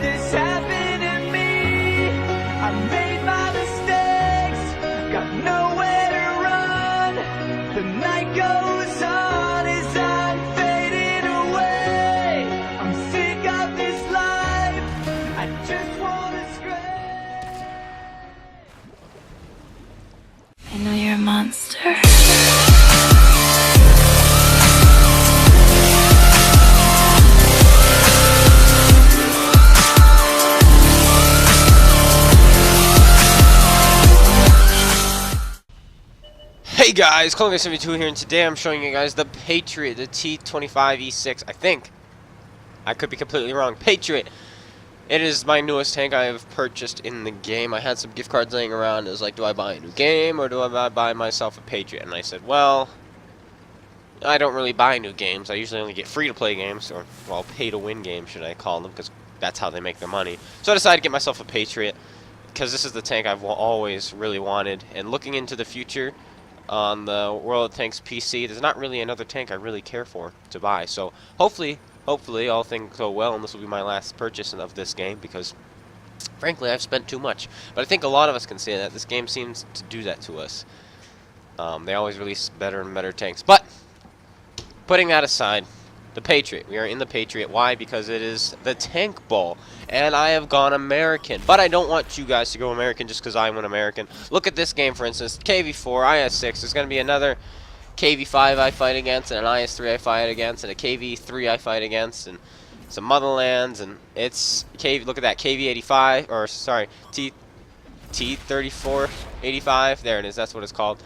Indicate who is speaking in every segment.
Speaker 1: this happen to me? I made my mistakes, got nowhere to run. The night goes on as I'm fading away. I'm sick of this life, I just wanna stray.
Speaker 2: I know you're a monster.
Speaker 3: Hey guys, Columbia72 here, and today I'm showing you guys the Patriot, the T26E5. I think. I could be completely wrong. Patriot. It is my newest tank I have purchased in the game. I had some gift cards laying around. It was like, do I buy a new game or do I buy myself a Patriot? And I said, well, I don't really buy new games. I usually only get free-to-play games, or, well, pay-to-win games, should I call them, because that's how they make their money. So I decided to get myself a Patriot, because this is the tank I've always really wanted. And looking into the future, on the World of Tanks PC, there's not really another tank I really care for to buy. So hopefully all things go well, and this will be my last purchase of this game, because frankly I've spent too much. But I think a lot of us can say that this game seems to do that to us. They always release better and better tanks. But putting that aside, the Patriot. We are in the Patriot. Why? Because it is the tank ball. And I have gone American. But I don't want you guys to go American just because I'm an American. Look at this game, for instance. KV4, IS6. There's going to be another KV5 I fight against, and an IS3 I fight against, and a KV3 I fight against, and some Motherlands, and it's look at that, KV85, or sorry, T3485. There it is. That's what it's called.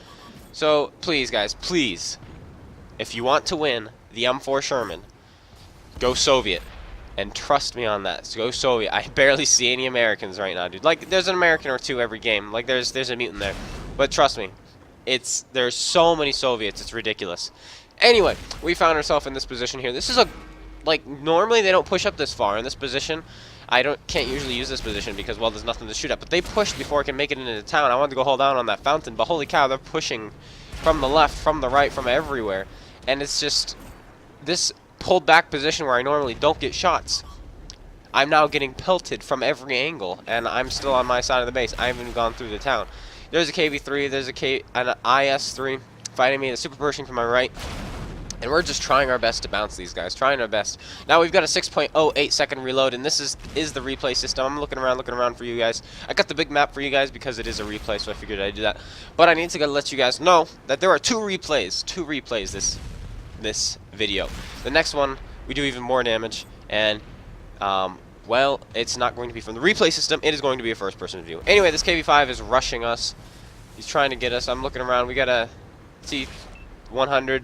Speaker 3: So please, guys, please, if you want to win the M4 Sherman, go Soviet. And trust me on that. So go Soviet. I barely see any Americans right now, dude. Like, there's an American or two every game. Like, there's a mutant there. But trust me, there's so many Soviets, it's ridiculous. Anyway, we found ourselves in this position here. This is like, normally they don't push up this far in this position. Can't usually use this position because, well, there's nothing to shoot at. But they pushed before I can make it into the town. I wanted to go hold down on that fountain, but holy cow, they're pushing from the left, from the right, from everywhere. And it's just this pulled back position where I normally don't get shots. I'm now getting pelted from every angle, and I'm still on my side of the base. I haven't even gone through the town. There's a KV3, there's an IS3 fighting me, the super Pershing from my right, and we're just trying our best to bounce these guys, trying our best. Now we've got a 6.08 second reload, and this is the replay system. I'm looking around for you guys. I got the big map for you guys because it is a replay, so I figured I'd do that. But I need to let you guys know that there are two replays this video. The next one, we do even more damage, and well, it's not going to be from the replay system, it is going to be a first person view. Anyway, this KV5 is rushing us. He's trying to get us. I'm looking around. We got a T100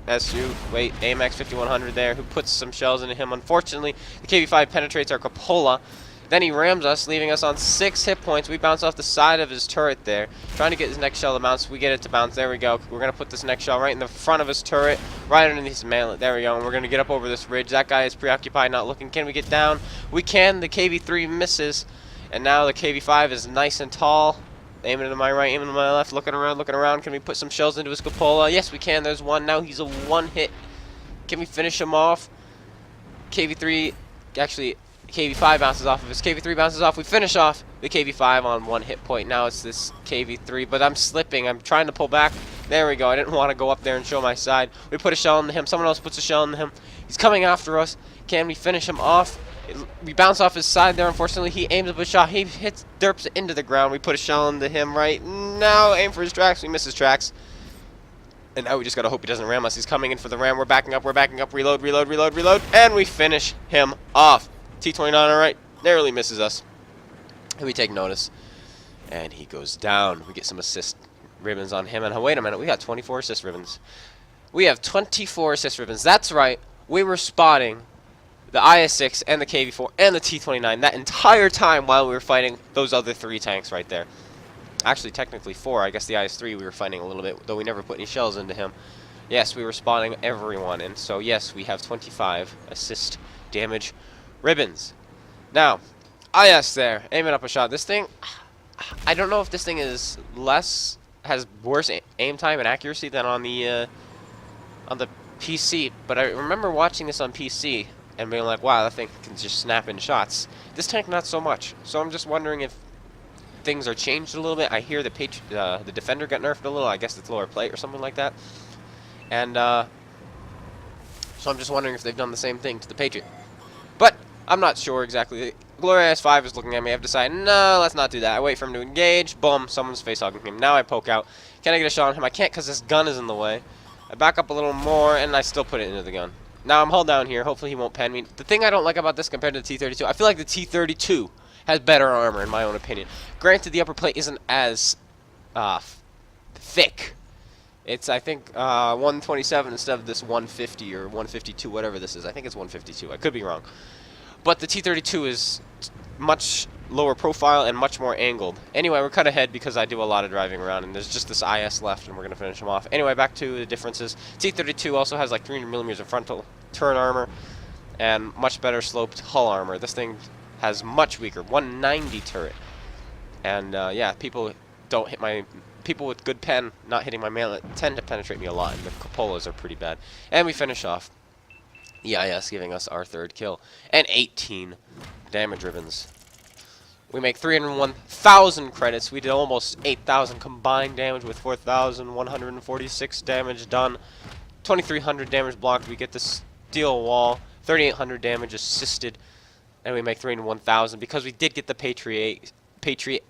Speaker 3: SU, wait, AMX 5100 there, who puts some shells into him. Unfortunately, the KV5 penetrates our cupola. Then he rams us, leaving us on 6 hit points. We bounce off the side of his turret there, trying to get his next shell to bounce. We get it to bounce. There we go. We're going to put this next shell right in the front of his turret, right underneath his manlet. There we go. And we're going to get up over this ridge. That guy is preoccupied, not looking. Can we get down? We can. The KV3 misses. And now the KV5 is nice and tall. Aiming to my right, aiming to my left, looking around. Can we put some shells into his cupola? Yes, we can. There's one. Now he's a one hit. Can we finish him off? KV3, actually, KV5 bounces off of his. KV3 bounces off. We finish off the KV5 on 1 hit point. Now it's this KV3, but I'm slipping. I'm trying to pull back. There we go. I didn't want to go up there and show my side. We put a shell into him. Someone else puts a shell into him. He's coming after us. Can we finish him off? We bounce off his side there. Unfortunately, he aims up a shot. He derps it into the ground. We put a shell into him right now. Aim for his tracks. We miss his tracks. And now we just gotta hope he doesn't ram us. He's coming in for the ram. We're backing up. Reload. And we finish him off. T29 on our right narrowly misses us. And we take notice. And he goes down. We get some assist ribbons on him. And wait a minute, we got 24 assist ribbons. We have 24 assist ribbons. That's right. We were spotting the IS6 and the KV4 and the T29 that entire time while we were fighting those other 3 tanks right there. Actually, technically 4. I guess the IS3 we were fighting a little bit, though we never put any shells into him. Yes, we were spotting everyone. And so, yes, we have 25 assist damage ribbons. Now, IS there, aiming up a shot. This thing, I don't know if this thing is has worse aim time and accuracy than on the PC, but I remember watching this on PC and being like, wow, that thing can just snap in shots. This tank, not so much. So I'm just wondering if things are changed a little bit. I hear the Defender got nerfed a little. I guess it's lower plate or something like that. And so I'm just wondering if they've done the same thing to the Patriot. But I'm not sure exactly. Gloria S5 is looking at me. I've decided, no, let's not do that. I wait for him to engage. Boom, someone's face-hugging him. Now I poke out. Can I get a shot on him? I can't because this gun is in the way. I back up a little more, and I still put it into the gun. Now I'm held down here. Hopefully he won't pen me. The thing I don't like about this compared to the T32, I feel like the T32 has better armor, in my own opinion. Granted, the upper plate isn't as thick. It's, I think, 127 instead of this 150 or 152, whatever this is. I think it's 152. I could be wrong. But the T32 is much lower profile and much more angled. Anyway, we're cut ahead because I do a lot of driving around, and there's just this IS left, and we're going to finish him off. Anyway, back to the differences. T32 also has like 300mm of frontal turn armor and much better sloped hull armor. This thing has much weaker 190 turret. And yeah, people don't hit my... People with good pen not hitting my mallet tend to penetrate me a lot, and the cupolas are pretty bad. And we finish off. EIS giving us our third kill. And 18 damage ribbons. We make 301,000 credits. We did almost 8,000 combined damage with 4,146 damage done. 2,300 damage blocked. We get the steel wall. 3,800 damage assisted. And we make 301,000 because we did get the Patriot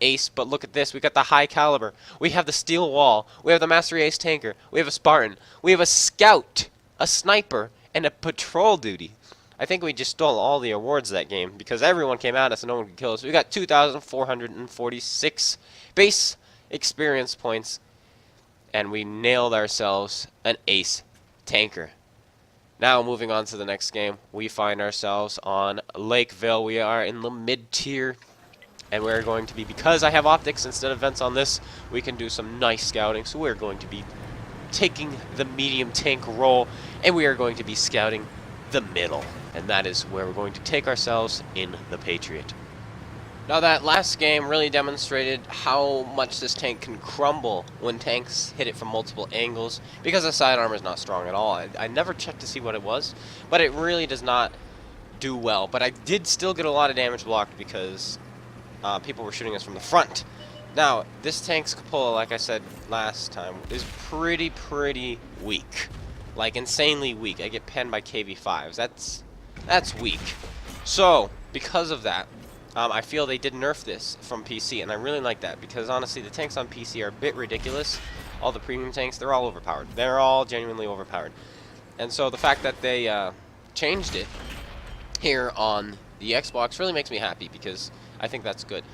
Speaker 3: Ace, but look at this. We got the high caliber. We have the steel wall. We have the Mastery Ace tanker. We have a Spartan. We have a scout, a sniper, and a patrol duty. I think we just stole all the awards that game because everyone came at us and no one could kill us. We got 2,446 base experience points, and we nailed ourselves an ace tanker. Now moving on to the next game, we find ourselves on Lakeville. We are in the mid-tier, and we're going to be, because I have optics instead of vents on this, we can do some nice scouting. So we're going to be taking the medium tank role, and we are going to be scouting the middle. And that is where we're going to take ourselves in the Patriot. Now that last game really demonstrated how much this tank can crumble when tanks hit it from multiple angles, because the side armor is not strong at all. I never checked to see what it was, but it really does not do well. But I did still get a lot of damage blocked because people were shooting us from the front. Now, this tank's cupola, like I said last time, is pretty weak. Like, insanely weak. I get penned by KV5s. That's weak. So, because of that, I feel they did nerf this from PC, and I really like that, because honestly, the tanks on PC are a bit ridiculous. All the premium tanks, they're all overpowered. They're all genuinely overpowered. And so the fact that they changed it here on the Xbox really makes me happy, because I think that's good.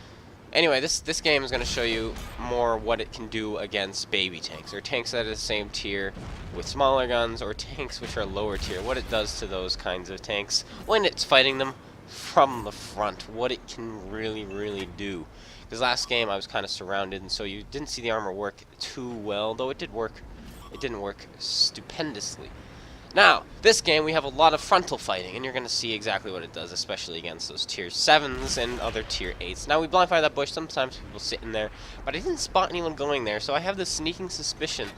Speaker 3: Anyway, this game is going to show you more what it can do against baby tanks, or tanks that are the same tier with smaller guns, or tanks which are lower tier, what it does to those kinds of tanks when it's fighting them from the front, what it can really do. Because last game I was kind of surrounded, and so you didn't see the armor work too well, though it did work. It didn't work stupendously. Now, this game we have a lot of frontal fighting, and you're going to see exactly what it does, especially against those tier 7s and other tier 8s. Now, we blind fire that bush, sometimes people sit in there, but I didn't spot anyone going there, so I have this sneaking suspicion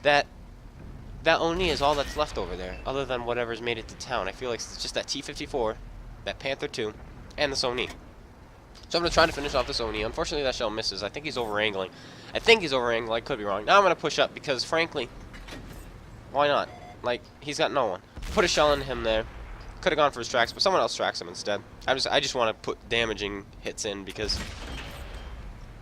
Speaker 3: that that Oni is all that's left over there, other than whatever's made it to town. I feel like it's just that T54, that Panther 2, and this Oni. So I'm going to try to finish off this Oni. Unfortunately, that shell misses. I think he's over-angling. I could be wrong. Now I'm going to push up, because frankly, why not? Like, he's got no one. Put a shell in him there. Could have gone for his tracks, but someone else tracks him instead. I just want to put damaging hits in, because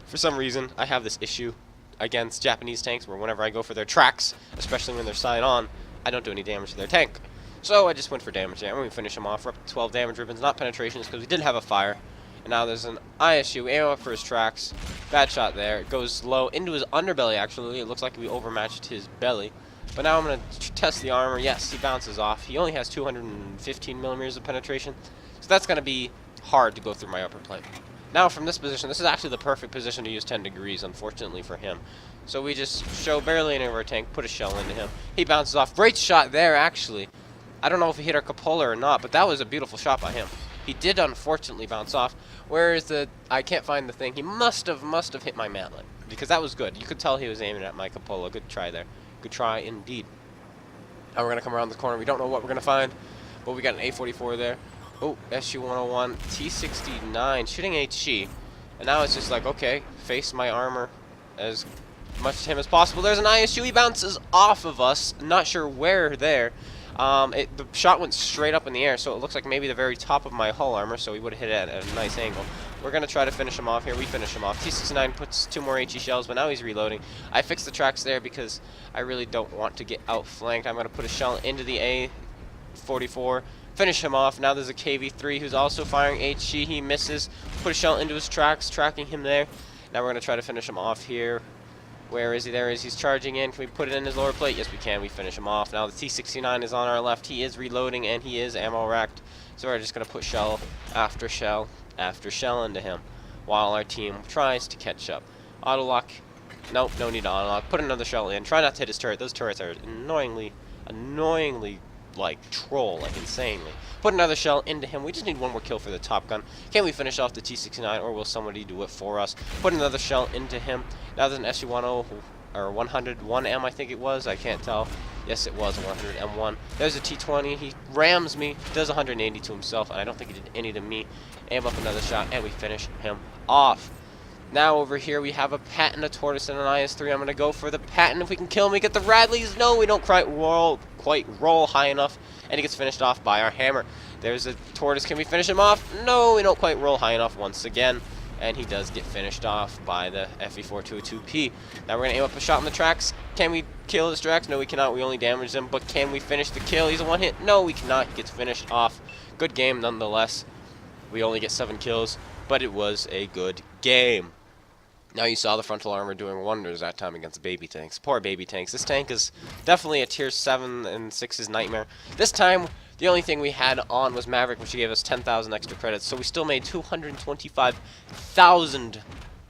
Speaker 3: for some reason I have this issue against Japanese tanks where whenever I go for their tracks, especially when they're side on, I don't do any damage to their tank. So I just went for damage there, and we finish him off. We're up to 12 damage ribbons, not penetrations, because we did have a fire. And now there's an ISU, aim up for his tracks. Bad shot there. It goes low into his underbelly, actually. It looks like we overmatched his belly. But now I'm going to test the armor. Yes, he bounces off. He only has 215mm of penetration, so that's going to be hard to go through my upper plate. Now from this position, this is actually the perfect position to use 10 degrees, unfortunately for him. So we just show barely any of our tank, put a shell into him. He bounces off. Great shot there, actually. I don't know if he hit our cupola or not, but that was a beautiful shot by him. He did unfortunately bounce off. Whereas I can't find the thing. He must have hit my matlet, because that was good. You could tell he was aiming at my cupola. Good try there. Good try indeed. Now we're going to come around the corner. We don't know what we're going to find. But we got an A44 there. Oh, SU-101, T69, shooting HE. And now it's just like, okay, face my armor as much to him as possible. There's an ISU, he bounces off of us, not sure where there. The shot went straight up in the air, so it looks like maybe the very top of my hull armor, so he would have hit it at a nice angle. We're going to try to finish him off here. We finish him off. T69 puts 2 more HE shells, but now he's reloading. I fixed the tracks there because I really don't want to get outflanked. I'm going to put a shell into the A44, finish him off. Now there's a KV3 who's also firing HE. He misses. Put a shell into his tracks, tracking him there. Now we're going to try to finish him off here. Where is he? There he is. He's charging in. Can we put it in his lower plate? Yes, we can. We finish him off. Now the T69 is on our left. He is reloading and he is ammo racked. So we're just going to put shell after shell after shell into him while our team tries to catch up. Auto lock. Nope, no need to auto lock. Put another shell in. Try not to hit his turret. Those turrets are annoyingly like troll, like insanely. Put another shell into him. We just need 1 more kill for the Top Gun. Can we finish off the T69 or will somebody do it for us? Put another shell into him. Now there's an SU-10 or 101M, I think it was. I can't tell. Yes, it was a 100M1. There's a T20. He rams me, does 180 to himself, and I don't think he did any to me. Aim up another shot, and we finish him off. Now over here we have a Patton, a Tortoise, and an IS-3. I'm going to go for the Patton. If we can kill him, we get the Radleys. No, we don't quite roll high enough, and he gets finished off by our hammer. There's a Tortoise. Can we finish him off? No, we don't quite roll high enough once again, and he does get finished off by the FE422P. Now we're going to aim up a shot on the tracks. Can we kill his tracks? No, we cannot. We only damage them, but can we finish the kill? He's a one hit. No, we cannot. He gets finished off. Good game nonetheless. We only get 7 kills, but it was a good game. Now you saw the frontal armor doing wonders that time against baby tanks. Poor baby tanks. This tank is definitely a tier 7 and 6's nightmare. This time, the only thing we had on was Maverick, which gave us 10,000 extra credits. So we still made 225,000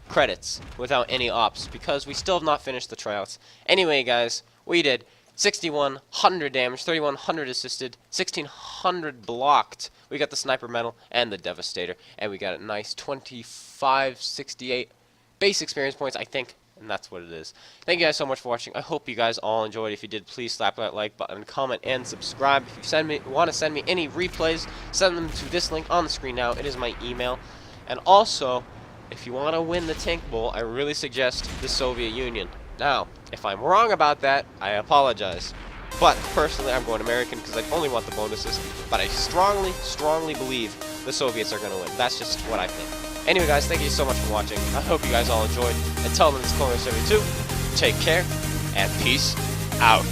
Speaker 3: credits without any ops because we still have not finished the tryouts. Anyway, guys, we did 6,100 damage, 3,100 assisted, 1,600 blocked. We got the sniper medal and the devastator, and we got a nice 2568 base experience points, I think, and that's what it is. Thank you guys so much for watching. I hope you guys all enjoyed. If you did, please slap that like button, comment, and subscribe. If you want to send me any replays, send them to this link on the screen now. It is my email. And also, if you want to win the Tank Bowl, I really suggest the Soviet Union. Now, if I'm wrong about that, I apologize. But personally, I'm going American because I only want the bonuses. But I strongly, strongly believe the Soviets are going to win. That's just what I think. Anyway, guys, thank you so much for watching. I hope you guys all enjoyed. Until then, it's Clone 72. Take care, and peace out.